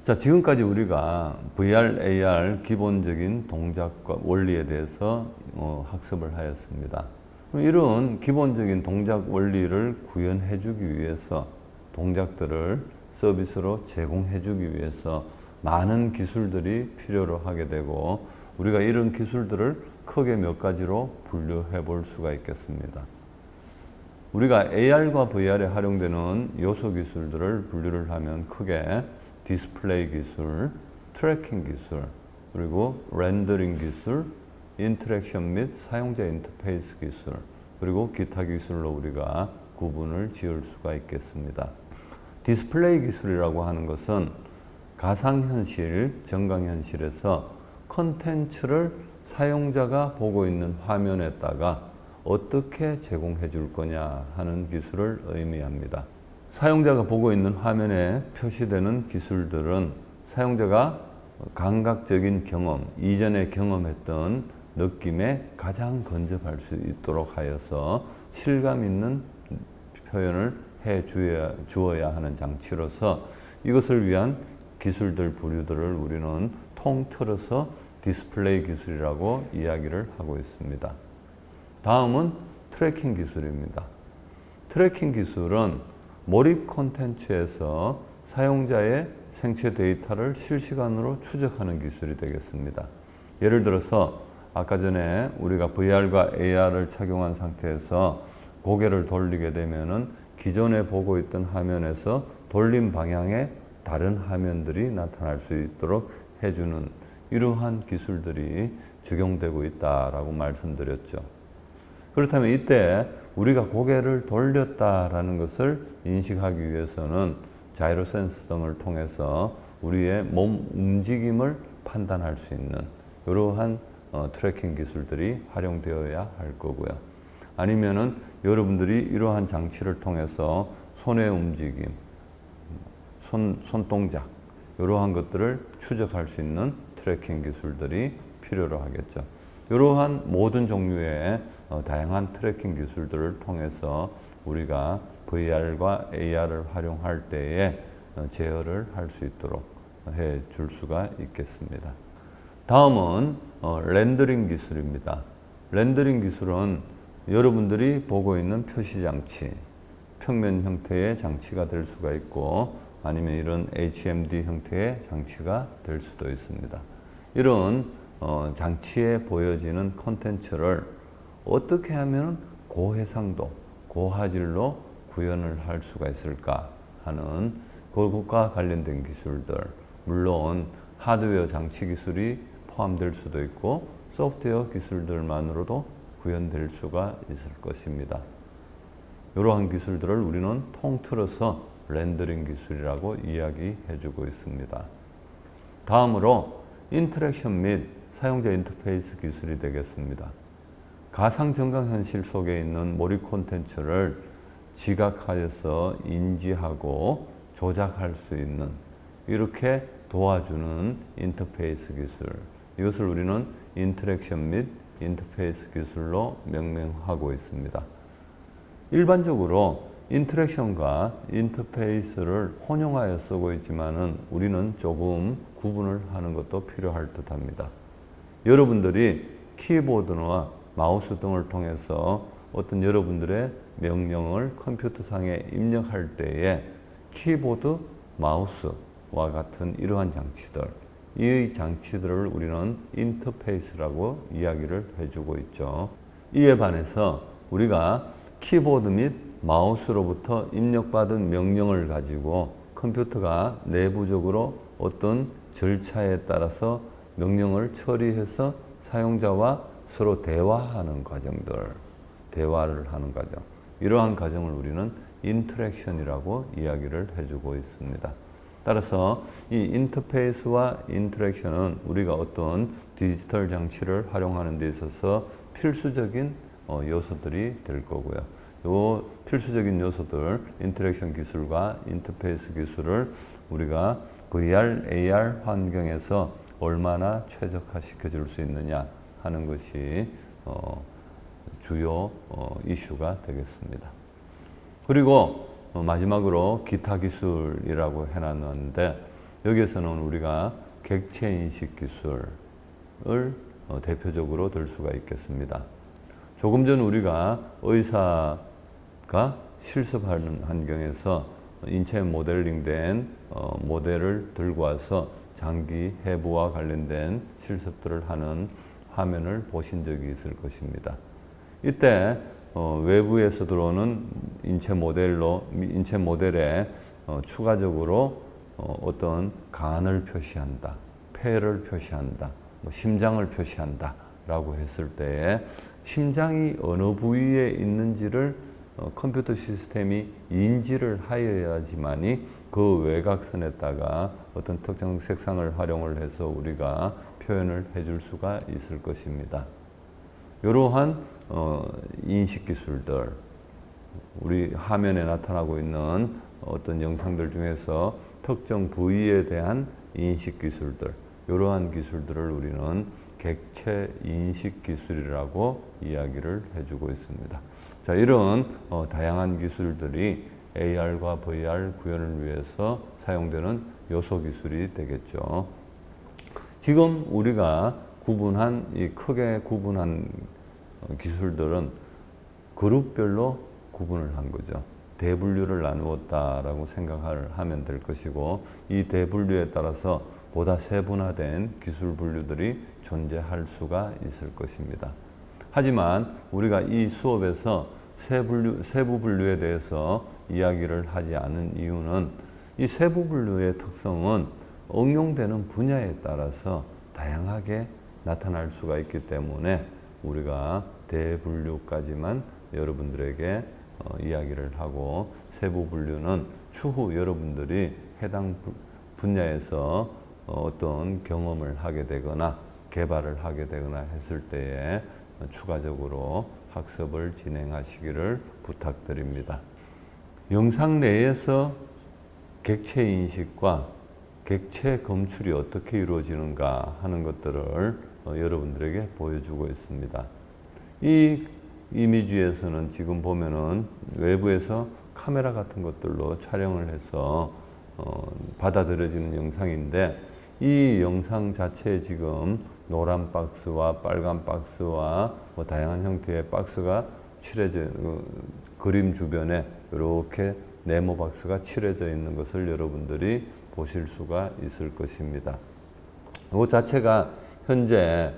자, 지금까지 우리가 VR, AR 기본적인 동작과 원리에 대해서 학습을 하였습니다. 이런 기본적인 동작 원리를 구현해 주기 위해서 동작들을 서비스로 제공해 주기 위해서 많은 기술들이 필요로 하게 되고 우리가 이런 기술들을 크게 몇 가지로 분류해 볼 수가 있겠습니다. 우리가 AR과 VR에 활용되는 요소 기술들을 분류를 하면 크게 디스플레이 기술, 트래킹 기술, 그리고 렌더링 기술, 인터랙션 및 사용자 인터페이스 기술, 그리고 기타 기술로 우리가 구분을 지을 수가 있겠습니다. 디스플레이 기술이라고 하는 것은 가상현실, 정강현실에서 컨텐츠를 사용자가 보고 있는 화면에다가 어떻게 제공해 줄 거냐 하는 기술을 의미합니다. 사용자가 보고 있는 화면에 표시되는 기술들은 사용자가 감각적인 경험, 이전에 경험했던 느낌에 가장 근접할 수 있도록 하여서 실감 있는 표현을 해 주어야 하는 장치로서 이것을 위한 기술들 부류들을 우리는 통틀어서 디스플레이 기술이라고 이야기를 하고 있습니다. 다음은 트래킹 기술입니다. 트래킹 기술은 몰입 콘텐츠에서 사용자의 생체 데이터를 실시간으로 추적하는 기술이 되겠습니다. 예를 들어서 아까 전에 우리가 VR과 AR을 착용한 상태에서 고개를 돌리게 되면은 기존에 보고 있던 화면에서 돌림 방향의 다른 화면들이 나타날 수 있도록 해주는 이러한 기술들이 적용되고 있다라고 말씀드렸죠. 그렇다면 이때 우리가 고개를 돌렸다라는 것을 인식하기 위해서는 자이로 센서 등을 통해서 우리의 몸 움직임을 판단할 수 있는 이러한 트래킹 기술들이 활용되어야 할 거고요. 아니면은 여러분들이 이러한 장치를 통해서 손의 움직임, 손동작 이러한 것들을 추적할 수 있는 트래킹 기술들이 필요로 하겠죠. 이러한 모든 종류의 다양한 트래킹 기술들을 통해서 우리가 VR과 AR을 활용할 때에 제어를 할 수 있도록 해 줄 수가 있겠습니다. 다음은 렌더링 기술입니다. 렌더링 기술은 여러분들이 보고 있는 표시장치, 평면 형태의 장치가 될 수가 있고 아니면 이런 HMD 형태의 장치가 될 수도 있습니다. 이런 장치에 보여지는 콘텐츠를 어떻게 하면 고해상도, 고화질로 구현을 할 수가 있을까 하는 그것과 관련된 기술들, 물론 하드웨어 장치 기술이 포함될 수도 있고 소프트웨어 기술들만으로도 구현될 수가 있을 것입니다. 이러한 기술들을 우리는 통틀어서 렌더링 기술이라고 이야기해 주고 있습니다. 다음으로 인터랙션 및 사용자 인터페이스 기술이 되겠습니다. 가상 정강현실 속에 있는 몰입 콘텐츠를 지각하여서 인지하고 조작할 수 있는 이렇게 도와주는 인터페이스 기술, 이것을 우리는 인터랙션 및 인터페이스 기술로 명명하고 있습니다. 일반적으로 인터랙션과 인터페이스를 혼용하여 쓰고 있지만은 우리는 조금 구분을 하는 것도 필요할 듯 합니다. 여러분들이 키보드나 마우스 등을 통해서 어떤 여러분들의 명령을 컴퓨터상에 입력할 때에 키보드, 마우스와 같은 이러한 장치들, 이 장치들을 우리는 인터페이스라고 이야기를 해주고 있죠. 이에 반해서 우리가 키보드 및 마우스로부터 입력받은 명령을 가지고 컴퓨터가 내부적으로 어떤 절차에 따라서 명령을 처리해서 사용자와 서로 대화하는 과정들, 대화를 하는 과정, 이러한 과정을 우리는 인터랙션이라고 이야기를 해주고 있습니다. 따라서 이 인터페이스와 인터랙션은 우리가 어떤 디지털 장치를 활용하는 데 있어서 필수적인 요소들이 될 거고요. 요 필수적인 요소들, 인터랙션 기술과 인터페이스 기술을 우리가 VR, AR 환경에서 얼마나 최적화 시켜줄 수 있느냐 하는 것이 주요 이슈가 되겠습니다. 그리고 마지막으로 기타 기술이라고 해놨는데 여기에서는 우리가 객체 인식 기술을 대표적으로 들 수가 있겠습니다. 조금 전 우리가 의사가 실습하는 환경에서 인체 모델링된 모델을 들고 와서 장기 해부와 관련된 실습들을 하는 화면을 보신 적이 있을 것입니다. 이때 외부에서 들어오는 인체 모델에 추가적으로 어떤 간을 표시한다, 폐를 표시한다, 심장을 표시한다 라고 했을 때에 심장이 어느 부위에 있는지를 컴퓨터 시스템이 인지를 하여야지만이 그 외곽선에다가 어떤 특정 색상을 활용을 해서 우리가 표현을 해줄 수가 있을 것입니다. 이러한 인식 기술들, 우리 화면에 나타나고 있는 어떤 영상들 중에서 특정 부위에 대한 인식 기술들, 이러한 기술들을 우리는 객체 인식 기술이라고 이야기를 해주고 있습니다. 자, 이런 다양한 기술들이 AR과 VR 구현을 위해서 사용되는 요소 기술이 되겠죠. 지금 우리가 크게 구분한 기술들은 그룹별로 구분을 한 거죠. 대분류를 나누었다라고 생각을 하면 될 것이고, 이 대분류에 따라서 보다 세분화된 기술 분류들이 존재할 수가 있을 것입니다. 하지만 우리가 이 수업에서 세부 분류에 대해서 이야기를 하지 않은 이유는 이 세부 분류의 특성은 응용되는 분야에 따라서 다양하게 나타날 수가 있기 때문에 우리가 대분류까지만 여러분들에게 이야기를 하고, 세부 분류는 추후 여러분들이 해당 분야에서 어떤 경험을 하게 되거나 개발을 하게 되거나 했을 때에 추가적으로 학습을 진행하시기를 부탁드립니다. 영상 내에서 객체 인식과 객체 검출이 어떻게 이루어지는가 하는 것들을 여러분들에게 보여주고 있습니다. 이 이미지에서는 지금 보면은 외부에서 카메라 같은 것들로 촬영을 해서 받아들여지는 영상인데, 이 영상 자체에 지금 노란 박스와 빨간 박스와 다양한 형태의 박스가 칠해져, 그림 주변에 이렇게 네모 박스가 칠해져 있는 것을 여러분들이 보실 수가 있을 것입니다. 이 자체가 현재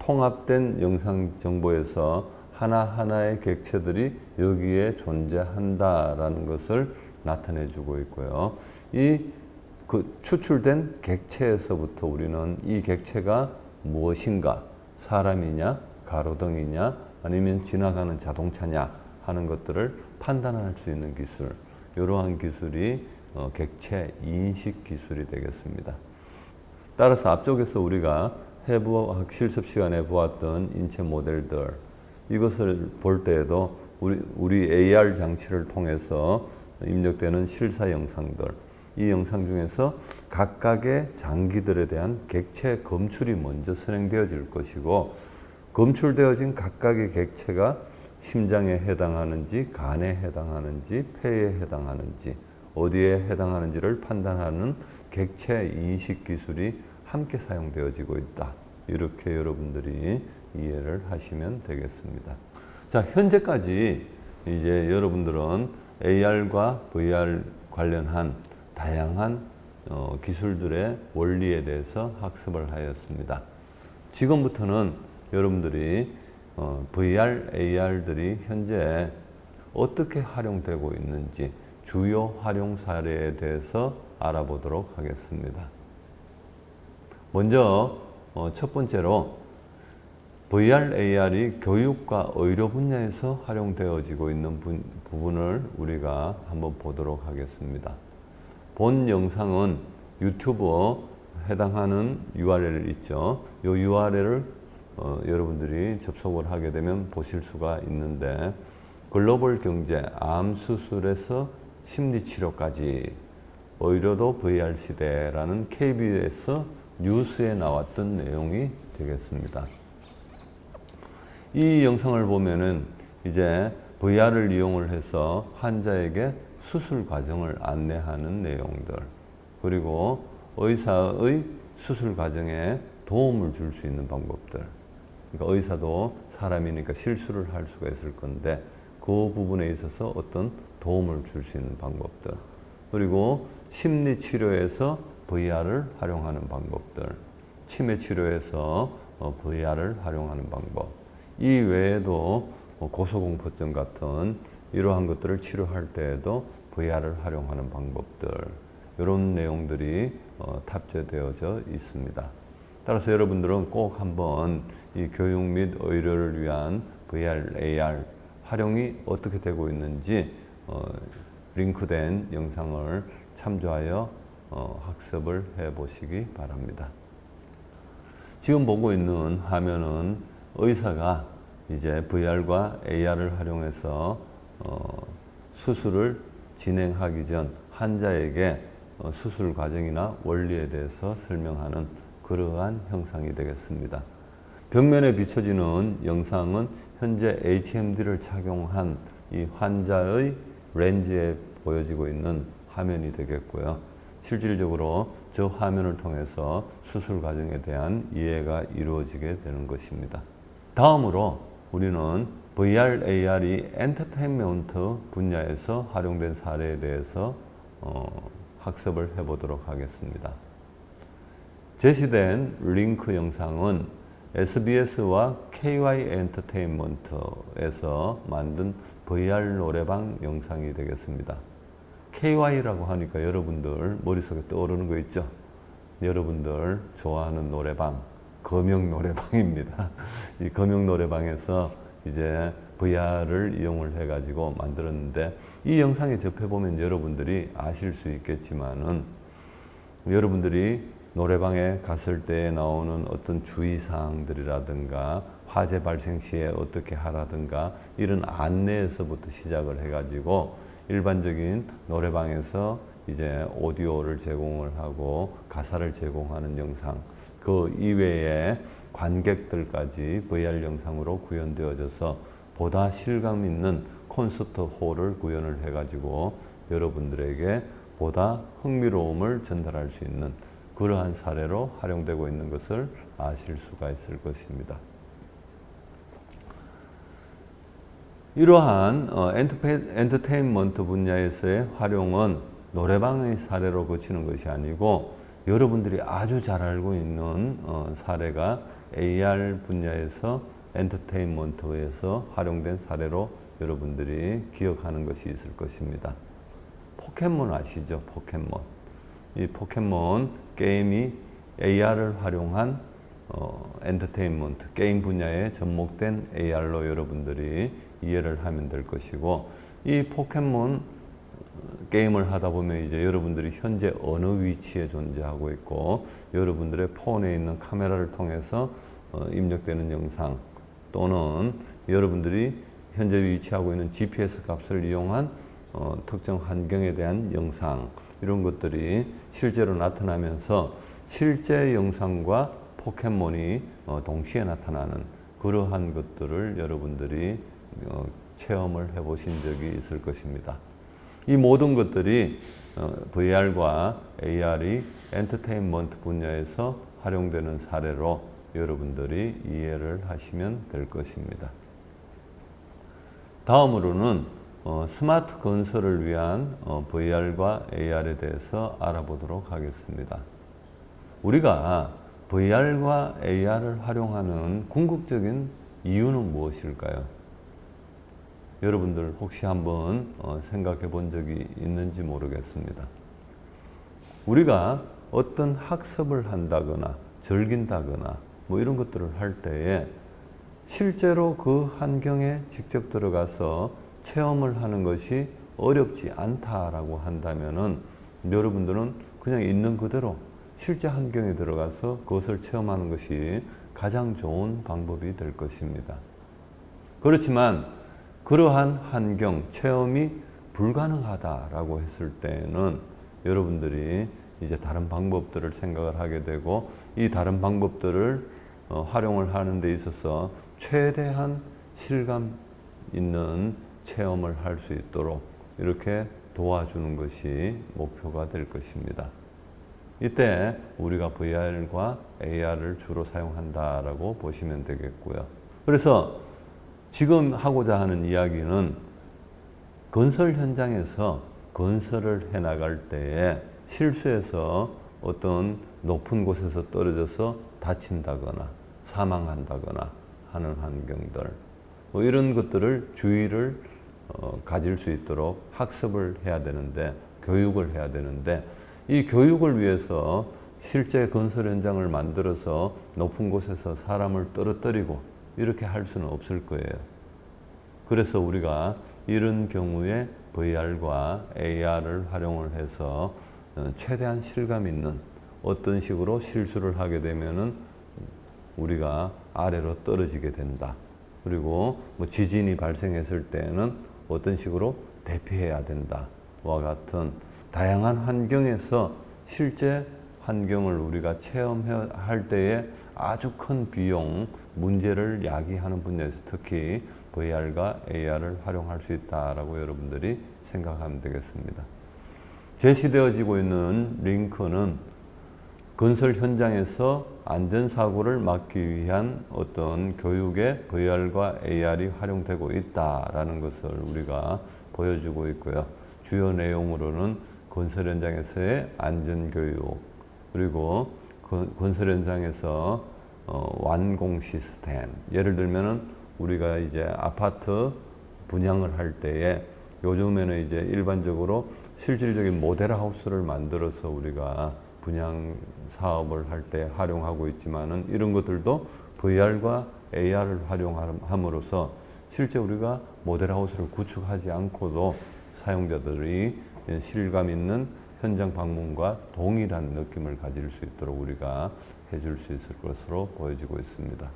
통합된 영상 정보에서 하나하나의 객체들이 여기에 존재한다라는 것을 나타내 주고 있고요. 추출된 객체에서부터 우리는 이 객체가 무엇인가, 사람이냐, 가로등이냐, 아니면 지나가는 자동차냐 하는 것들을 판단할 수 있는 기술, 이러한 기술이 객체 인식 기술이 되겠습니다. 따라서 앞쪽에서 우리가 해부학 실습 시간에 보았던 인체 모델들, 이것을 볼 때에도 우리 AR 장치를 통해서 입력되는 실사 영상들, 이 영상 중에서 각각의 장기들에 대한 객체 검출이 먼저 선행되어질 것이고, 검출되어진 각각의 객체가 심장에 해당하는지, 간에 해당하는지, 폐에 해당하는지, 어디에 해당하는지를 판단하는 객체 인식 기술이 함께 사용되어지고 있다. 이렇게 여러분들이 이해를 하시면 되겠습니다. 자, 현재까지 이제 여러분들은 AR과 VR 관련한 다양한 기술들의 원리에 대해서 학습을 하였습니다. 지금부터는 여러분들이 VR, AR들이 현재 어떻게 활용되고 있는지 주요 활용 사례에 대해서 알아보도록 하겠습니다. 먼저 첫 번째로 VR, AR이 교육과 의료 분야에서 활용되어지고 있는 부분을 우리가 한번 보도록 하겠습니다. 본 영상은 유튜브에 해당하는 URL 있죠. 이 URL을 여러분들이 접속을 하게 되면 보실 수가 있는데, 글로벌 경제, 암 수술에서 심리치료까지 의료도 VR 시대라는 KBS 뉴스에 나왔던 내용이 되겠습니다. 이 영상을 보면은 이제 VR을 이용을 해서 환자에게 수술 과정을 안내하는 내용들, 그리고 의사의 수술 과정에 도움을 줄 수 있는 방법들. 그러니까 의사도 사람이니까 실수를 할 수가 있을 건데 그 부분에 있어서 어떤 도움을 줄 수 있는 방법들. 그리고 심리 치료에서 VR을 활용하는 방법들. 치매 치료에서 VR을 활용하는 방법. 이 외에도 고소공포증 같은 이러한 것들을 치료할 때에도 VR을 활용하는 방법들. 이런 내용들이 탑재되어져 있습니다. 따라서 여러분들은 꼭 한번 이 교육 및 의료를 위한 VR, AR 활용이 어떻게 되고 있는지 링크된 영상을 참조하여 학습을 해 보시기 바랍니다. 지금 보고 있는 화면은 의사가 이제 VR과 AR을 활용해서 수술을 진행하기 전 환자에게 수술 과정이나 원리에 대해서 설명하는 그러한 형상이 되겠습니다. 벽면에 비춰지는 영상은 현재 HMD를 착용한 이 환자의 렌즈에 보여지고 있는 화면이 되겠고요. 실질적으로 저 화면을 통해서 수술 과정에 대한 이해가 이루어지게 되는 것입니다. 다음으로 우리는 VR, AR이 엔터테인먼트 분야에서 활용된 사례에 대해서 학습을 해보도록 하겠습니다. 제시된 링크 영상은 SBS와 KY 엔터테인먼트에서 만든 VR 노래방 영상이 되겠습니다. KY라고 하니까 여러분들 머릿속에 떠오르는 거 있죠? 여러분들 좋아하는 노래방, 검영 노래방입니다. 이 검영 노래방에서 이제 VR을 이용을 해가지고 만들었는데 이 영상에 접해보면 여러분들이 아실 수 있겠지만은 여러분들이 노래방에 갔을 때 나오는 어떤 주의사항들이라든가 화재 발생 시에 어떻게 하라든가 이런 안내에서부터 시작을 해가지고 일반적인 노래방에서 이제 오디오를 제공을 하고 가사를 제공하는 영상 그 이외에 관객들까지 VR 영상으로 구현되어져서 보다 실감 있는 콘서트 홀을 구현을 해가지고 여러분들에게 보다 흥미로움을 전달할 수 있는 그러한 사례로 활용되고 있는 것을 아실 수가 있을 것입니다. 이러한 엔터테인먼트 분야에서의 활용은 노래방의 사례로 그치는 것이 아니고 여러분들이 아주 잘 알고 있는 사례가 AR 분야에서 엔터테인먼트에서 활용된 사례로 여러분들이 기억하는 것이 있을 것입니다. 포켓몬 아시죠? 포켓몬. 이 포켓몬 게임이 AR을 활용한 엔터테인먼트, 게임 분야에 접목된 AR로 여러분들이 이해를 하면 될 것이고 이 포켓몬 게임을 하다 보면 이제 여러분들이 현재 어느 위치에 존재하고 있고 여러분들의 폰에 있는 카메라를 통해서 입력되는 영상 또는 여러분들이 현재 위치하고 있는 GPS 값을 이용한 특정 환경에 대한 영상 이런 것들이 실제로 나타나면서 실제 영상과 포켓몬이 동시에 나타나는 그러한 것들을 여러분들이 체험을 해보신 적이 있을 것입니다. 이 모든 것들이 VR과 AR이 엔터테인먼트 분야에서 활용되는 사례로 여러분들이 이해를 하시면 될 것입니다. 다음으로는 스마트 건설을 위한 VR과 AR에 대해서 알아보도록 하겠습니다. 우리가 VR과 AR을 활용하는 궁극적인 이유는 무엇일까요? 여러분들 혹시 한번 생각해 본 적이 있는지 모르겠습니다. 우리가 어떤 학습을 한다거나 즐긴다거나 뭐 이런 것들을 할 때에 실제로 그 환경에 직접 들어가서 체험을 하는 것이 어렵지 않다라고 한다면은 여러분들은 그냥 있는 그대로 실제 환경에 들어가서 그것을 체험하는 것이 가장 좋은 방법이 될 것입니다. 그렇지만 그러한 환경, 체험이 불가능하다라고 했을 때는 여러분들이 이제 다른 방법들을 생각을 하게 되고 이 다른 방법들을 활용을 하는 데 있어서 최대한 실감 있는 체험을 할 수 있도록 이렇게 도와주는 것이 목표가 될 것입니다. 이때 우리가 VR과 AR을 주로 사용한다라고 보시면 되겠고요. 그래서 지금 하고자 하는 이야기는 건설 현장에서 건설을 해나갈 때에 실수해서 어떤 높은 곳에서 떨어져서 다친다거나 사망한다거나 하는 환경들, 뭐 이런 것들을 주의를 가질 수 있도록 학습을 해야 되는데, 교육을 해야 되는데, 이 교육을 위해서 실제 건설 현장을 만들어서 높은 곳에서 사람을 떨어뜨리고 이렇게 할 수는 없을 거예요. 그래서 우리가 이런 경우에 VR과 AR을 활용을 해서 최대한 실감 있는, 어떤 식으로 실수를 하게 되면은 우리가 아래로 떨어지게 된다. 그리고 뭐 지진이 발생했을 때는 어떤 식으로 대피해야 된다와 같은 다양한 환경에서 실제 환경을 우리가 체험할 때에 아주 큰 비용, 문제를 야기하는 분야에서 특히 VR과 AR을 활용할 수 있다라고 여러분들이 생각하면 되겠습니다. 제시되어지고 있는 링크는 건설 현장에서 안전사고를 막기 위한 어떤 교육에 VR과 AR이 활용되고 있다라는 것을 우리가 보여주고 있고요. 주요 내용으로는 건설 현장에서의 안전교육, 그리고 건설 현장에서 완공 시스템, 예를 들면은 우리가 이제 아파트 분양을 할 때에 요즘에는 이제 일반적으로 실질적인 모델 하우스를 만들어서 우리가 분양 사업을 할 때 활용하고 있지만은, 이런 것들도 VR과 AR을 활용함으로써 실제 우리가 모델 하우스를 구축하지 않고도 사용자들이 실감 있는 현장 방문과 동일한 느낌을 가질 수 있도록 우리가 해줄 수 있을 것으로 보여지고 있습니다.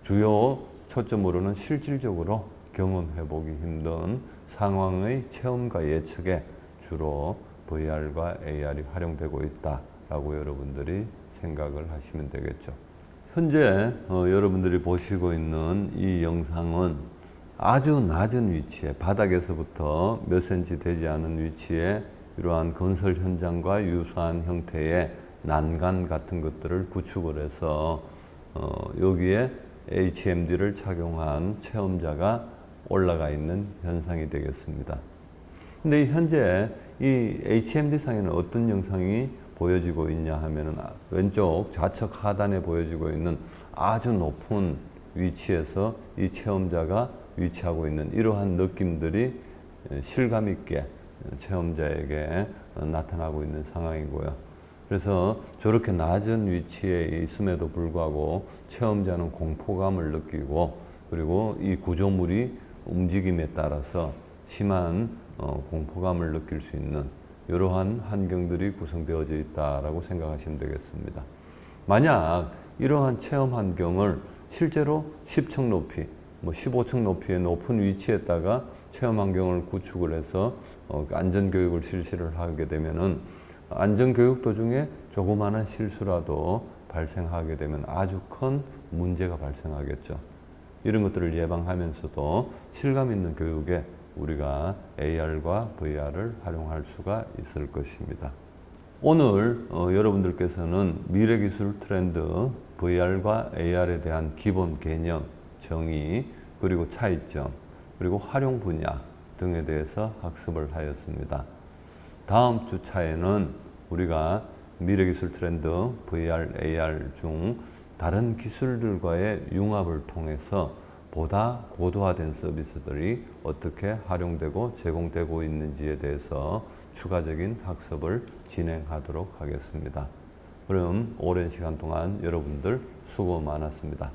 주요 초점으로는 실질적으로 경험해보기 힘든 상황의 체험과 예측에 주로 VR과 AR이 활용되고 있다라고 여러분들이 생각을 하시면 되겠죠. 현재 여러분들이 보시고 있는 이 영상은 아주 낮은 위치에, 바닥에서부터 몇 센치 되지 않은 위치에 이러한 건설 현장과 유사한 형태의 난간 같은 것들을 구축을 해서 여기에 HMD를 착용한 체험자가 올라가 있는 현상이 되겠습니다. 근데 현재 이 HMD상에는 어떤 영상이 보여지고 있냐 하면은 왼쪽 좌측 하단에 보여지고 있는 아주 높은 위치에서 이 체험자가 위치하고 있는 이러한 느낌들이 실감 있게 체험자에게 나타나고 있는 상황이고요. 그래서 저렇게 낮은 위치에 있음에도 불구하고 체험자는 공포감을 느끼고, 그리고 이 구조물이 움직임에 따라서 심한 공포감을 느낄 수 있는 이러한 환경들이 구성되어져 있다라고 생각하시면 되겠습니다. 만약 이러한 체험 환경을 실제로 10층 높이, 15층 높이의 높은 위치에다가 체험 환경을 구축을 해서 안전교육을 실시를 하게 되면은, 안전교육 도중에 조그마한 실수라도 발생하게 되면 아주 큰 문제가 발생하겠죠. 이런 것들을 예방하면서도 실감 있는 교육에 우리가 AR과 VR을 활용할 수가 있을 것입니다. 오늘 여러분들께서는 미래기술 트렌드 VR과 AR에 대한 기본 개념, 정의, 그리고 차이점, 그리고 활용 분야 등에 대해서 학습을 하였습니다. 다음 주차에는 우리가 미래기술 트렌드 VR, AR 중 다른 기술들과의 융합을 통해서 보다 고도화된 서비스들이 어떻게 활용되고 제공되고 있는지에 대해서 추가적인 학습을 진행하도록 하겠습니다. 그럼 오랜 시간 동안 여러분들 수고 많았습니다.